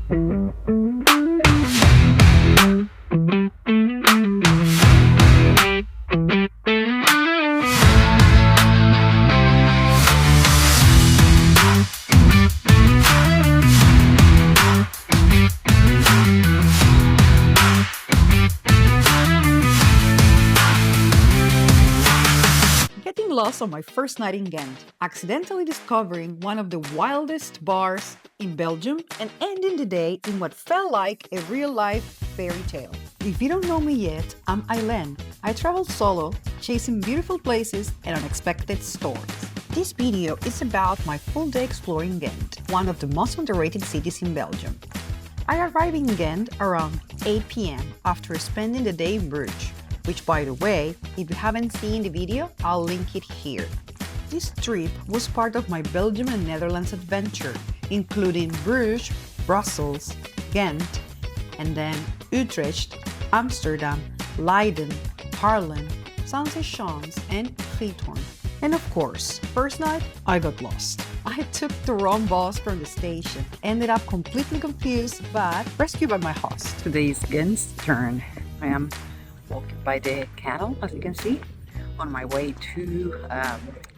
Getting lost on my first night in Ghent, accidentally discovering one of the wildest bars in Belgium, and ending the day in what felt like a real-life fairy tale. If you don't know me yet, I'm Aileen. I travel solo, chasing beautiful places and unexpected stories. This video is about my full day exploring Ghent, one of the most underrated cities in Belgium. I arrived in Ghent around 8 p.m. after spending the day in Bruges, which, by the way, if you haven't seen the video, I'll link it here. This trip was part of my Belgium and Netherlands adventure, including Bruges, Brussels, Ghent, and then Utrecht, Amsterdam, Leiden, Haarlem, Saint-Saëns, and Giethoorn. And of course, first night, I got lost. I took the wrong bus from the station, ended up completely confused, but rescued by my host. Today is Ghent's turn. I am walking by the canal, as you can see, on my way to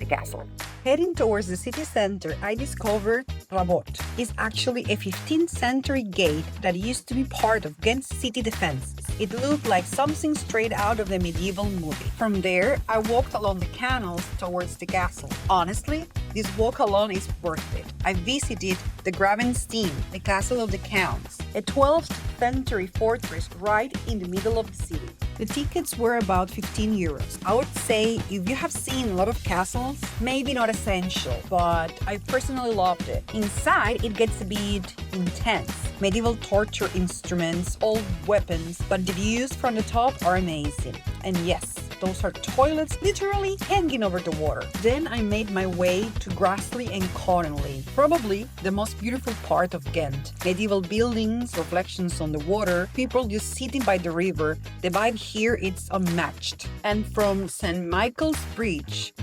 the castle. Heading towards the city center, I discovered Rabot. It's actually a 15th century gate that used to be part of Ghent's city defenses. It looked like something straight out of the medieval movie. From there, I walked along the canals towards the castle. Honestly, this walk alone is worth it. I visited the Gravenstein, the castle of the counts, a 12th century fortress right in the middle of the city. The tickets were about 15 euros. I would say if you have seen a lot of castles, maybe not essential, but I personally loved it. Inside, it gets a bit intense. Medieval torture instruments, old weapons, but the views from the top are amazing. And yes, those are toilets literally hanging over the water. Then I made my way to Grassley and Connolly, probably the most beautiful part of Ghent. Medieval buildings, reflections on the water, people just sitting by the river. The vibe here is unmatched. And from St. Michael's Bridge,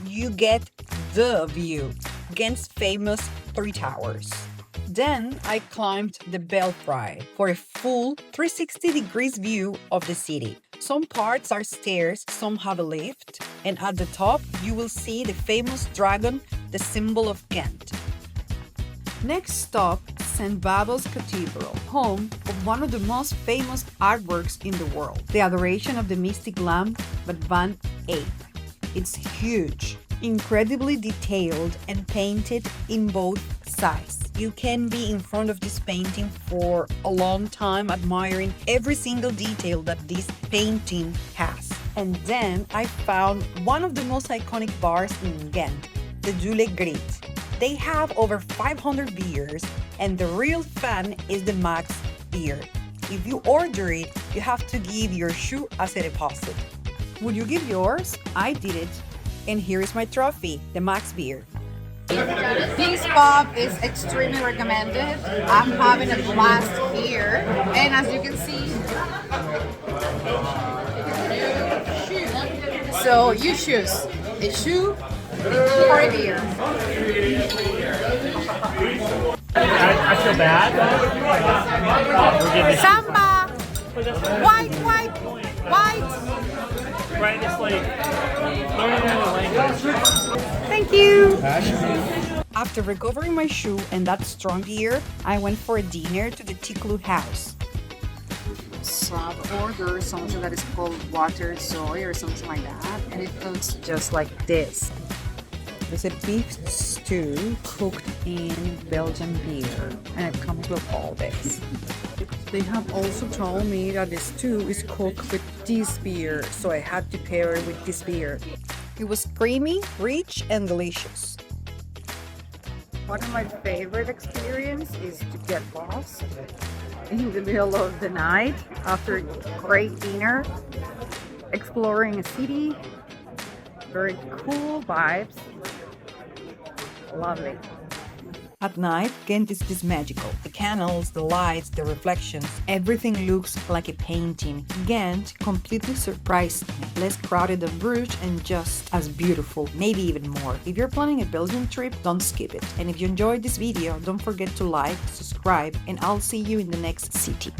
you get the view, Ghent's famous three towers. Then I climbed the Belfry for a full 360 degrees view of the city. Some parts are stairs, some have a lift, and at the top you will see the famous dragon, the symbol of Ghent. Next stop, St. Babo's Cathedral, home of one of the most famous artworks in the world, The Adoration of the Mystic Lamb by Van Eyck. It's huge, incredibly detailed and painted in both sides. You can be in front of this painting for a long time admiring every single detail that this painting has. And then I found one of the most iconic bars in Ghent, the Dule Grit. They have over 500 beers, and the real fan is the Max beer. If you order it, you have to give your shoe as a deposit. Would you give yours? I did it. And here is my trophy, the Max beer. This pub is extremely recommended. I'm having a blast here, and as you can see, so you choose a shoe or a beer. I feel bad. Samba, white. Right, it's like learning a language. Thank you! After recovering my shoe and that strong beer, I went for a dinner to the Tiklu house. So I've ordered something that is called water soy or something like that, and it looks just like this. It's a beef stew cooked in Belgian beer, and it comes with all this. They have also told me that the stew is cooked with this beer, so I had to pair it with this beer. It was creamy, rich, and delicious. One of my favorite experiences is to get lost in the middle of the night after a great dinner, exploring a city, very cool vibes. Lovely. At night, Ghent is just magical. The canals, the lights, the reflections, everything looks like a painting. Ghent completely surprised me. Less crowded than Bruges and just as beautiful, maybe even more. If you're planning a Belgian trip, don't skip it. And if you enjoyed this video, don't forget to like, subscribe, and I'll see you in the next city.